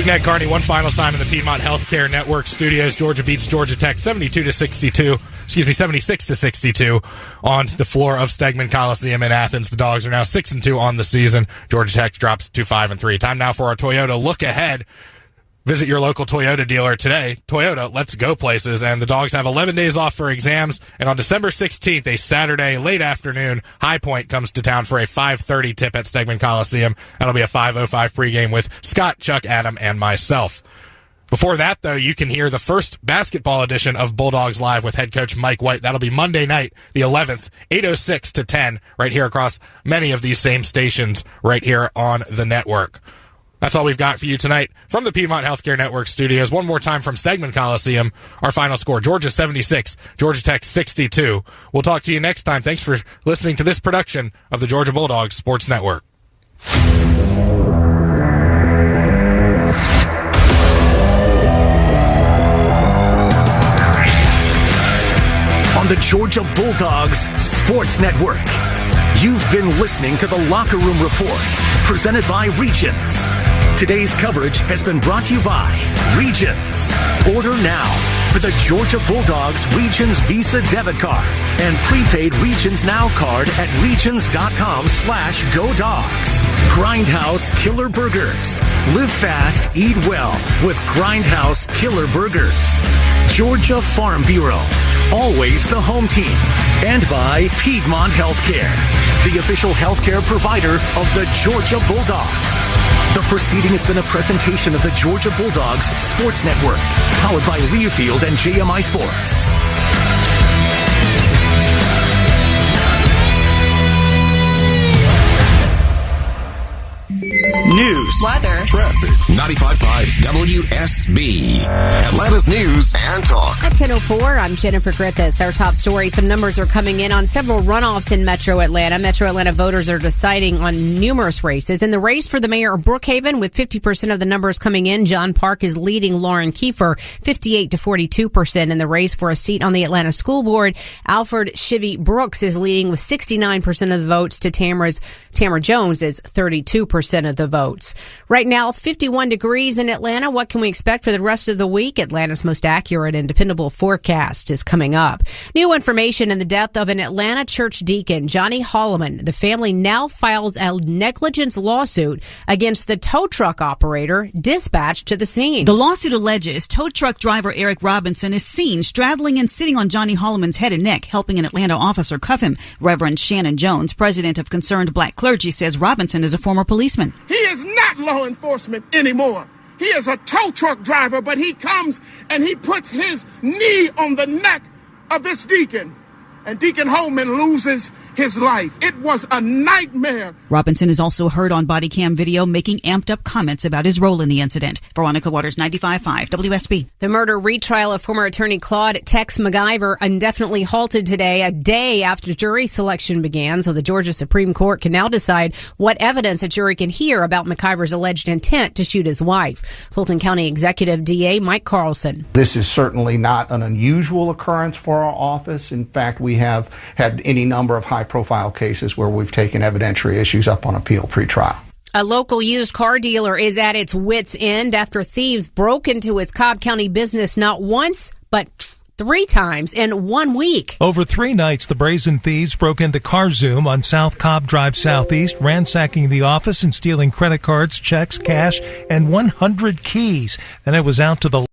Luke Ned Carney, one final time in the Piedmont Healthcare Network studios. Georgia beats Georgia Tech 76-62 on the floor of Stegman Coliseum in Athens. The Dogs are now 6-2 on the season. Georgia Tech drops to 5-3. Time now for our Toyota look ahead. Visit your local Toyota dealer today. Toyota, let's go places. And the Dogs have 11 days off for exams. And on December 16th, a Saturday late afternoon, High Point comes to town for a 5:30 tip at Stegman Coliseum. That'll be a 5:05 pregame with Scott, Chuck, Adam, and myself. Before that, though, you can hear the first basketball edition of Bulldogs Live with head coach Mike White. That'll be Monday night, the 11th, 8:06 to 10, right here across many of these same stations right here on the network. That's all we've got for you tonight from the Piedmont Healthcare Network studios. One more time from Stegman Coliseum. Our final score, Georgia 76, Georgia Tech 62. We'll talk to you next time. Thanks for listening to this production of the Georgia Bulldogs Sports Network. On the Georgia Bulldogs Sports Network, you've been listening to the Locker Room Report, presented by Regions. Today's coverage has been brought to you by Regions. Order now for the Georgia Bulldogs Regions Visa debit card and prepaid Regions Now card at regions.com/GoDogs. Grindhouse Killer Burgers. Live fast, eat well with Grindhouse Killer Burgers. Georgia Farm Bureau. Always the home team. And by Piedmont Healthcare, the official healthcare provider of the Georgia Bulldogs. The proceeding has been a presentation of the Georgia Bulldogs Sports Network, powered by Learfield and JMI Sports. News, weather, traffic, 95.5 WSB, Atlanta's news and talk. At 10:04, I'm Jennifer Griffiths. Our top story, some numbers are coming in on several runoffs in Metro Atlanta. Metro Atlanta voters are deciding on numerous races. In the race for the mayor of Brookhaven, with 50% of the numbers coming in, John Park is leading Lauren Kiefer 58 to 42%. In the race for a seat on the Atlanta School Board, Alfred Shivy Brooks is leading with 69% of the votes to Tamara Jones is 32% of the votes. Right now, 51 degrees in Atlanta. What can we expect for the rest of the week? Atlanta's most accurate and dependable forecast is coming up. New information in the death of an Atlanta church deacon, Johnny Holloman. The family now files a negligence lawsuit against the tow truck operator dispatched to the scene. The lawsuit alleges tow truck driver Eric Robinson is seen straddling and sitting on Johnny Holloman's head and neck, helping an Atlanta officer cuff him. Reverend Shannon Jones, president of Concerned Black Clergy, says Robinson is a former policeman. He is not law enforcement anymore. He is a tow truck driver, but he comes and he puts his knee on the neck of this deacon. And Deacon Holman loses his life. It was a nightmare. Robinson is also heard on body cam video making amped up comments about his role in the incident. Veronica Waters, 95.5 WSB. The murder retrial of former attorney Claude Tex MacGyver indefinitely halted today, a day after jury selection began. So the Georgia Supreme Court can now decide what evidence a jury can hear about MacGyver's alleged intent to shoot his wife. Fulton County Executive DA Mike Carlson. This is certainly not an unusual occurrence for our office. In fact, we have had any number of high-profile cases where we've taken evidentiary issues up on appeal pre-trial. A local used car dealer is at its wit's end after thieves broke into his Cobb County business not once, but 3 times in 1 week. Over 3 nights, the brazen thieves broke into CarZoom on South Cobb Drive Southeast, ransacking the office and stealing credit cards, checks, cash, and 100 keys. Then it was out to the